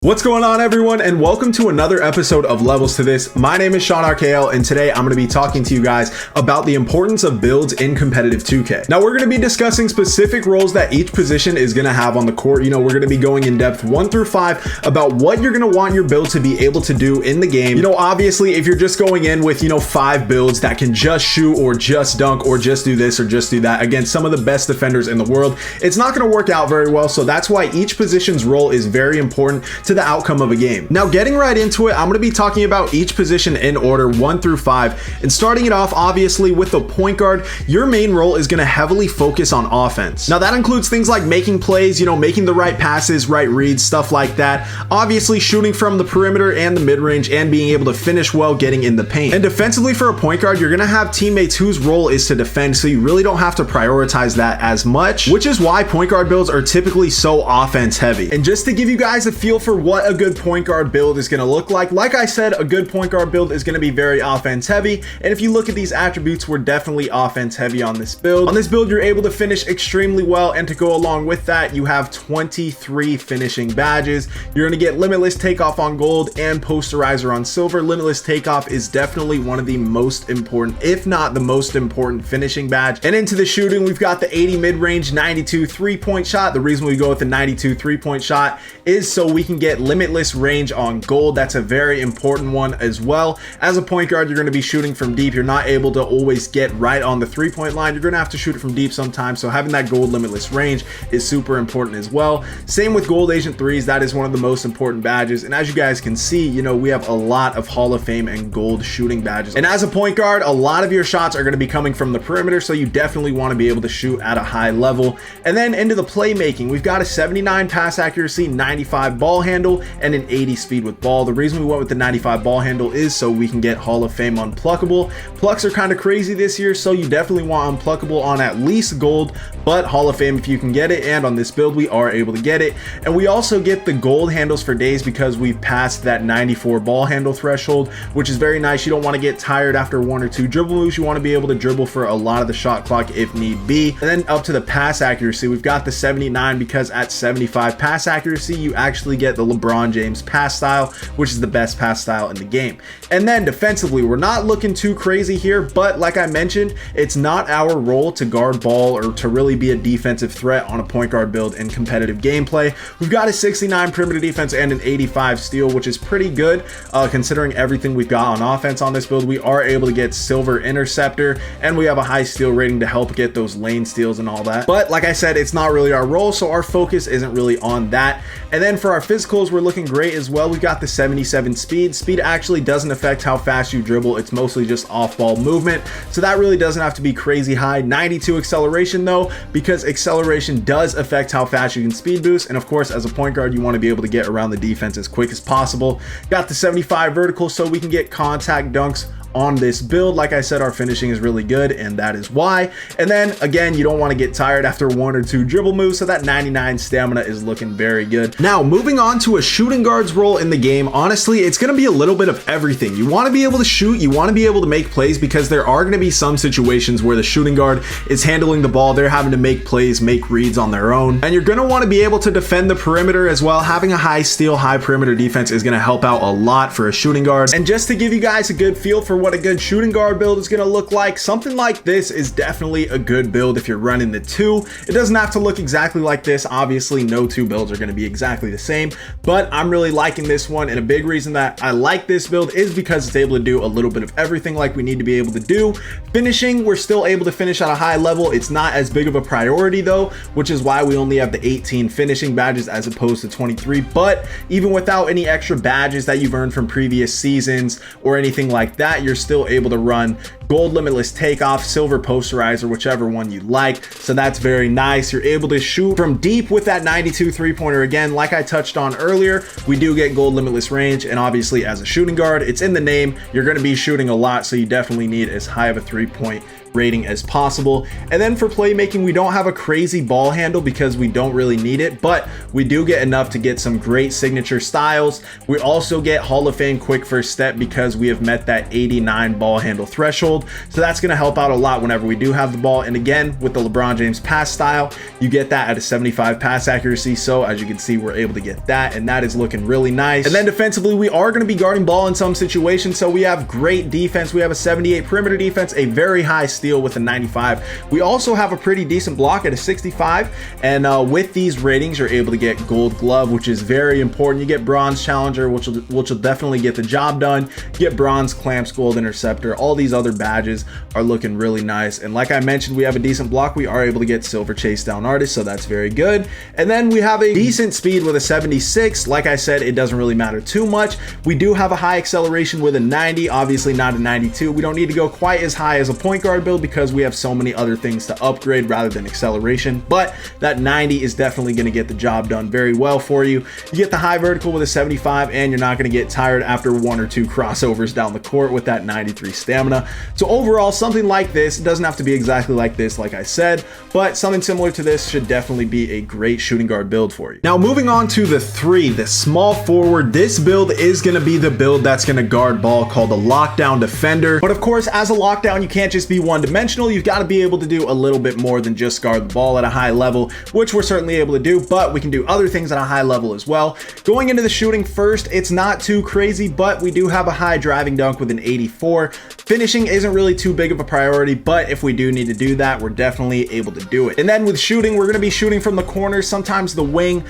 What's going on, everyone, and welcome to another episode of Levels to This. My name is SeanRKL, and today I'm going to be talking to you guys about the importance of builds in competitive 2K. Now, we're going to be discussing specific roles that each position is going to have on the court. You know, we're going to be going in depth 1 through 5 about what you're going to want your build to be able to do in the game. You know, obviously, if you're just going in with, 5 builds that can just shoot or just dunk or just do this or just do that against some of the best defenders in the world, it's not going to work out very well. So that's why each position's role is very important to the outcome of a game. Now, getting right into it, I'm going to be talking about each position in order 1 through 5, and starting it off obviously with the point guard. Your main role is going to heavily focus on offense. Now, that includes things like making plays, making the right passes, right reads, stuff like that. Obviously, shooting from the perimeter and the mid-range and being able to finish well getting in the paint. And defensively, for a point guard, you're going to have teammates whose role is to defend, so you really don't have to prioritize that as much, which is why point guard builds are typically so offense heavy. And just to give you guys a feel for what a good point guard build is going to look like I said, a good point guard build is going to be very offense heavy. And if you look at these attributes, we're definitely offense heavy on this build. On this build, you're able to finish extremely well, and to go along with that, you have 23 finishing badges. You're going to get limitless takeoff on gold and posterizer on silver. Limitless takeoff is definitely one of the most important, if not the most important, finishing badge. And into the shooting, we've got the 80 mid-range, 92 3-point shot. The reason we go with the 92 3-point shot is so we can get limitless range on gold. That's a very important one as well. As a point guard, you're going to be shooting from deep. You're not able to always get right on the 3-point line. You're going to have to shoot it from deep sometimes, so having that gold limitless range is super important as well. Same with gold agent 3s. That is one of the most important badges, and as you guys can see, we have a lot of Hall of Fame and gold shooting badges. And as a point guard, a lot of your shots are going to be coming from the perimeter, so you definitely want to be able to shoot at a high level. And then into the playmaking, we've got a 79 pass accuracy, 95 ball handle, and an 80 speed with ball. The reason we went with the 95 ball handle is so we can get Hall of Fame unpluckable. Plucks are kind of crazy this year, so you definitely want unpluckable on at least gold, but Hall of Fame if you can get it, and on this build we are able to get it. And we also get the gold handles for days because we've passed that 94 ball handle threshold, which is very nice. You don't want to get tired after 1 or 2 dribble moves. You want to be able to dribble for a lot of the shot clock if need be. And then up to the pass accuracy, we've got the 79 because at 75 pass accuracy, you actually get the LeBron James pass style, which is the best pass style in the game. And then defensively, we're not looking too crazy here, but like I mentioned, it's not our role to guard ball or to really be a defensive threat on a point guard build in competitive gameplay. We've got a 69 perimeter defense and an 85 steal, which is pretty good considering everything we've got on offense on this build. We are able to get silver interceptor, and we have a high steal rating to help get those lane steals and all that. But like I said, it's not really our role, so our focus isn't really on that. And then for our physicals, we're looking great as well. We've got the 77 speed. Speed actually doesn't affect how fast you dribble. It's mostly just off-ball movement, so that really doesn't have to be crazy high. 92 acceleration though, because acceleration does affect how fast you can speed boost. And of course, as a point guard, you want to be able to get around the defense as quick as possible. Got the 75 vertical, so we can get contact dunks on this build. Like I said, our finishing is really good, and that is why. And then again, you don't want to get tired after 1 or 2 dribble moves, so that 99 stamina is looking very good. Now, moving on to a shooting guard's role in the game, honestly, it's going to be a little bit of everything. You want to be able to shoot, you want to be able to make plays, because there are going to be some situations where the shooting guard is handling the ball, they're having to make plays, make reads on their own, and you're going to want to be able to defend the perimeter as well. Having a high steal, high perimeter defense is going to help out a lot for a shooting guard. And just to give you guys a good feel for what a good shooting guard build is going to look like, something like this is definitely a good build if you're running the 2. It doesn't have to look exactly like this. Obviously, no 2 builds are going to be exactly the same, but I'm really liking this one. And a big reason that I like this build is because it's able to do a little bit of everything like we need to be able to do. Finishing, we're still able to finish at a high level. It's not as big of a priority though, which is why we only have the 18 finishing badges as opposed to 23. But even without any extra badges that you've earned from previous seasons or anything like that, you're still able to run gold limitless takeoff, silver posterizer, whichever one you like. So that's very nice. You're able to shoot from deep with that 92 3-pointer. Again, like I touched on earlier, we do get gold limitless range, and obviously as a shooting guard, it's in the name, you're going to be shooting a lot, so you definitely need as high of a 3-point rating as possible. And then for playmaking, we don't have a crazy ball handle because we don't really need it, but we do get enough to get some great signature styles. We also get Hall of Fame quick first step because we have met that 89 ball handle threshold. So that's going to help out a lot whenever we do have the ball. And again, with the LeBron James pass style, you get that at a 75 pass accuracy. So as you can see, we're able to get that, and that is looking really nice. And then defensively, we are going to be guarding ball in some situations. So we have great defense. We have a 78 perimeter defense, a very high steal with a 95. We also have a pretty decent block at a 65. And with these ratings, you're able to get gold glove, which is very important. You get bronze challenger, which will definitely get the job done. You get bronze clamps, gold interceptor. All these other badges are looking really nice. And like I mentioned, we have a decent block. We are able to get silver chase down artist, so that's very good. And then we have a decent speed with a 76. Like I said, it doesn't really matter too much. We do have a high acceleration with a 90, obviously not a 92. We don't need to go quite as high as a point guard build because we have so many other things to upgrade rather than acceleration, but that 90 is definitely going to get the job done very well for you. You get the high vertical with a 75, and you're not going to get tired after 1 or 2 crossovers down the court with that 93 stamina. So overall, something like this, it doesn't have to be exactly like this, like I said, but something similar to this should definitely be a great shooting guard build for you. Now moving on to the 3, the small forward. This build is going to be the build that's going to guard ball, called a lockdown defender. But of course, as a lockdown, you can't just be one-dimensional. You've got to be able to do a little bit more than just guard the ball at a high level, which we're certainly able to do, but we can do other things at a high level as well. Going into the shooting first, it's not too crazy, but we do have a high driving dunk with an 84. Finishing isn't really too big of a priority, but if we do need to do that, we're definitely able to do it. And then with shooting, we're going to be shooting from the corners, sometimes the wing,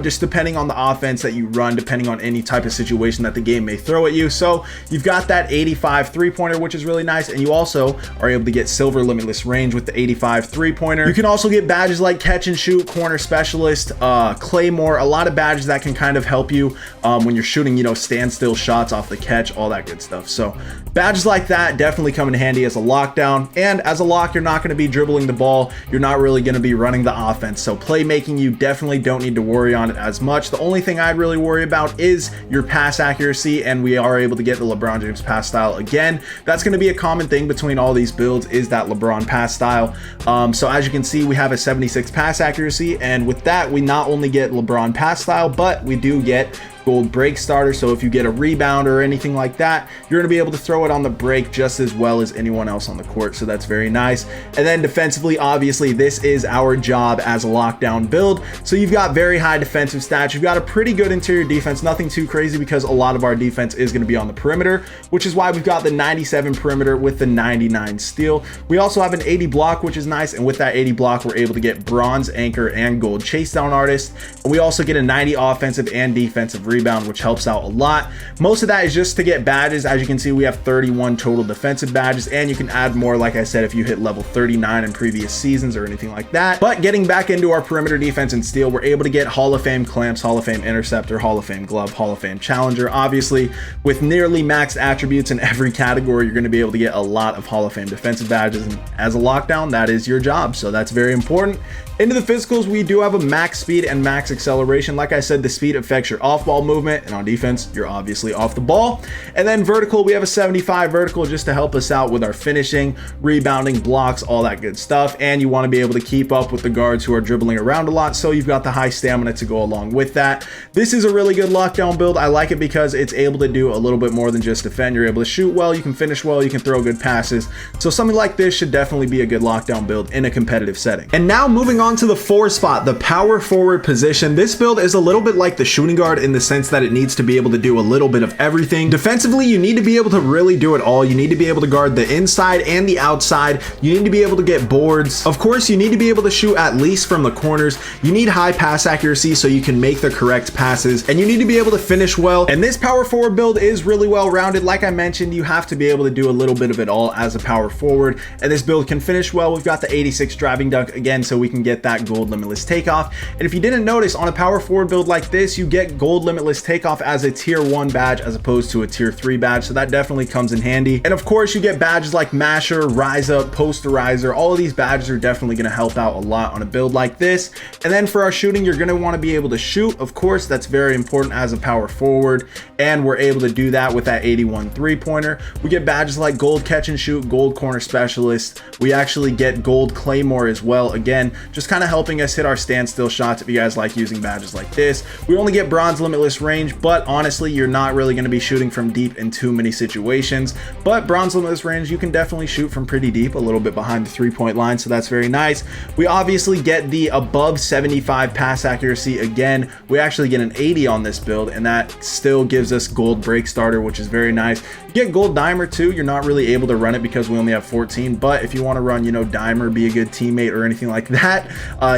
just depending on the offense that you run, depending on any type of situation that the game may throw at you. So you've got that 85 three-pointer, which is really nice, and you also are able to get silver limitless range with the 85 three-pointer. You can also get badges like catch and shoot, corner specialist, claymore, a lot of badges that can kind of help you when you're shooting, standstill shots off the catch, all that good stuff. So badges like that definitely come in handy as a lockdown. And as a lock, you're not going to be dribbling the ball. You're not really going to be running the offense. So playmaking, you definitely don't need to worry on it as much. The only thing I'd really worry about is your pass accuracy, and we are able to get the LeBron James pass style again. That's going to be a common thing between all these builds, is that LeBron pass style. So as you can see, we have a 76 pass accuracy, and with that, we not only get LeBron pass style, but we do get gold break starter. So if you get a rebound or anything like that, you're going to be able to throw it on the break just as well as anyone else on the court. So that's very nice. And then defensively, obviously, this is our job as a lockdown build. So you've got very high defensive stats. You've got a pretty good interior defense, nothing too crazy because a lot of our defense is going to be on the perimeter, which is why we've got the 97 perimeter with the 99 steal. We also have an 80 block, which is nice. And with that 80 block, we're able to get bronze anchor and gold chase down artist. And we also get a 90 offensive and defensive rebound, which helps out a lot. Most of that is just to get badges. As you can see, we have 31 total defensive badges, and you can add more, like I said, if you hit level 39 in previous seasons or anything like that. But getting back into our perimeter defense and steal, we're able to get Hall of Fame clamps, Hall of Fame interceptor, Hall of Fame glove, Hall of Fame challenger. Obviously, with nearly maxed attributes in every category, you're going to be able to get a lot of Hall of Fame defensive badges, and as a lockdown, that is your job. So that's very important. Into the physicals, we do have a max speed and max acceleration. Like I said, the speed affects your off-ball movement, and on defense, you're obviously off the ball. And then vertical, we have a 75 vertical just to help us out with our finishing, rebounding, blocks, all that good stuff. And you want to be able to keep up with the guards who are dribbling around a lot, so you've got the high stamina to go along with that. This is a really good lockdown build. I like it because it's able to do a little bit more than just defend. You're able to shoot well, you can finish well, you can throw good passes. So something like this should definitely be a good lockdown build in a competitive setting. And now moving on to the 4 spot, the power forward position. This build is a little bit like the shooting guard in the sense that it needs to be able to do a little bit of everything. Defensively, you need to be able to really do it all. You need to be able to guard the inside and the outside. You need to be able to get boards. Of course, you need to be able to shoot at least from the corners. You need high pass accuracy so you can make the correct passes, and you need to be able to finish well. And this power forward build is really well rounded. Like I mentioned, you have to be able to do a little bit of it all as a power forward, and this build can finish well. We've got the 86 driving dunk again, so we can get that gold limitless takeoff. And if you didn't notice, on a power forward build like this, you get gold limitless Limitless Takeoff as a tier 1 badge as opposed to a tier 3 badge, so that definitely comes in handy. And of course, you get badges like Masher, Rise Up, Posterizer. All of these badges are definitely going to help out a lot on a build like this. And then for our shooting, you're going to want to be able to shoot. Of course, that's very important as a power forward, and we're able to do that with that 81 3-pointer. We get badges like Gold Catch and Shoot, Gold Corner Specialist. We actually get Gold Claymore as well. Again, just kind of helping us hit our standstill shots if you guys like using badges like this. We only get Bronze Limitless Range, but honestly, you're not really going to be shooting from deep in too many situations. But Bronze Limitless Range, you can definitely shoot from pretty deep, a little bit behind the 3-point line, so that's very nice. We obviously get the above 75 pass accuracy. Again, we actually get an 80 on this build, and that still gives us Gold Break Starter, which is very nice. You get Gold Dimer too. You're not really able to run it because we only have 14, but if you want to run, you know, Dimer, be a good teammate or anything like that,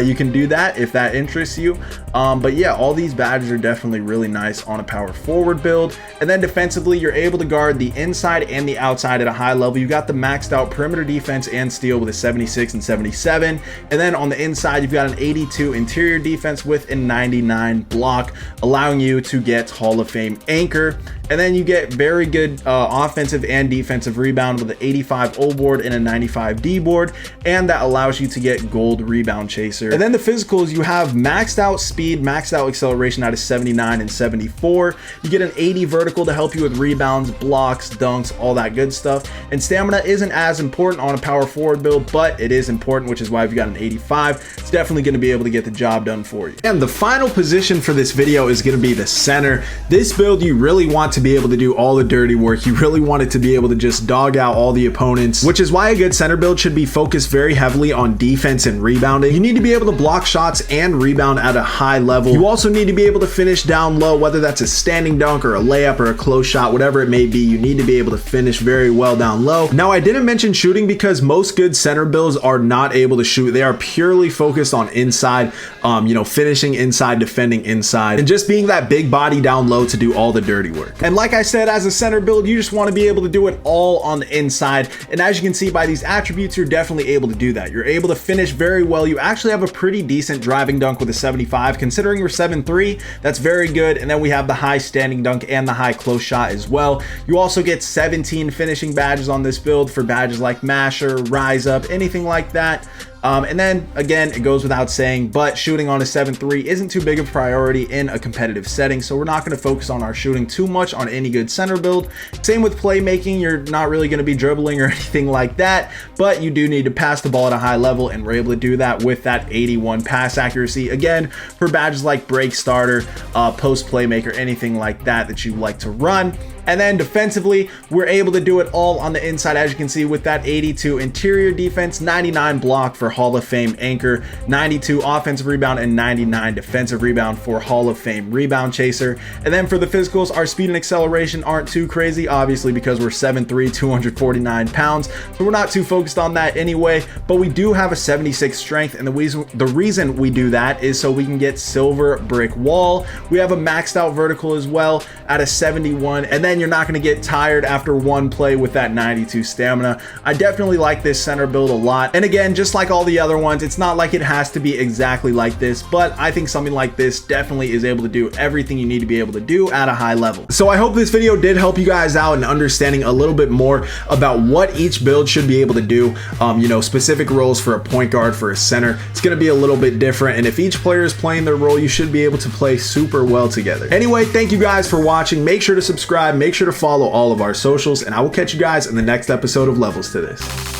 you can do that if that interests you. But yeah, all these badges are definitely really nice on a power forward build. And then defensively, you're able to guard the inside and the outside at a high level. You got the maxed out perimeter defense and steal with a 76 and 77. And then on the inside, you've got an 82 interior defense with a 99 block, allowing you to get Hall of Fame anchor. And then you get very good offensive and defensive rebound with an 85 O board and a 95 D board, and that allows you to get Gold Rebound Chaser. And then the physicals, you have maxed out speed, maxed out acceleration out of 79 and 74. You get an 80 vertical to help you with rebounds, blocks, dunks, all that good stuff. And stamina isn't as important on a power forward build, but it is important, which is why we've got an 85. It's definitely going to be able to get the job done for you. And the final position for this video is going to be the center. This build, you really want to be able to do all the dirty work. You really want it to be able to just dog out all the opponents, which is why a good center build should be focused very heavily on defense and rebounding. You need to be able to block shots and rebound at a high level. You also need to be able to finish down low, whether that's a standing dunk or a layup or a close shot, whatever it may be. You need to be able to finish very well down low. Now, I didn't mention shooting because most good center builds are not able to shoot. They are purely focused on inside, you know, finishing inside, defending inside, and just being that big body down low to do all the dirty work. And like I said, as a center build, you just want to be able to do it all on the inside. And as you can see by these attributes, you're definitely able to do that. You're able to finish very well. You actually have a pretty decent driving dunk with a 75, considering we're 7'3", that's very good. And then we have the high standing dunk and the high close shot as well. You also get 17 finishing badges on this build for badges like Masher, Rise Up, anything like that. And then again, it goes without saying, but shooting on a 7'3" isn't too big of a priority in a competitive setting, so we're not going to focus on our shooting too much on any good center build. Same with playmaking, you're not really going to be dribbling or anything like that, but you do need to pass the ball at a high level, and we're able to do that with that 81 pass accuracy. Again, for badges like Break Starter, Post Playmaker, anything like that you like to run. And then defensively, we're able to do it all on the inside, as you can see, with that 82 interior defense, 99 block for Hall of Fame anchor, 92 offensive rebound, and 99 defensive rebound for Hall of Fame rebound chaser. And then for the physicals, our speed and acceleration aren't too crazy, obviously, because we're 7'3", 249 pounds. So we're not too focused on that anyway, but we do have a 76 strength. And the reason we do that is so we can get silver brick wall. We have a maxed out vertical as well at a 71. And then you're not going to get tired after one play with that 92 stamina. I definitely like this center build a lot. And again, just like all the other ones, it's not like it has to be exactly like this, but I think something like this definitely is able to do everything you need to be able to do at a high level. So I hope this video did help you guys out in understanding a little bit more about what each build should be able to do. You know, specific roles for a point guard, for a center. It's going to be a little bit different, and if each player is playing their role, you should be able to play super well together. Anyway, thank you guys for watching. Make sure to subscribe, make sure to follow all of our socials, and I will catch you guys in the next episode of Levels to This.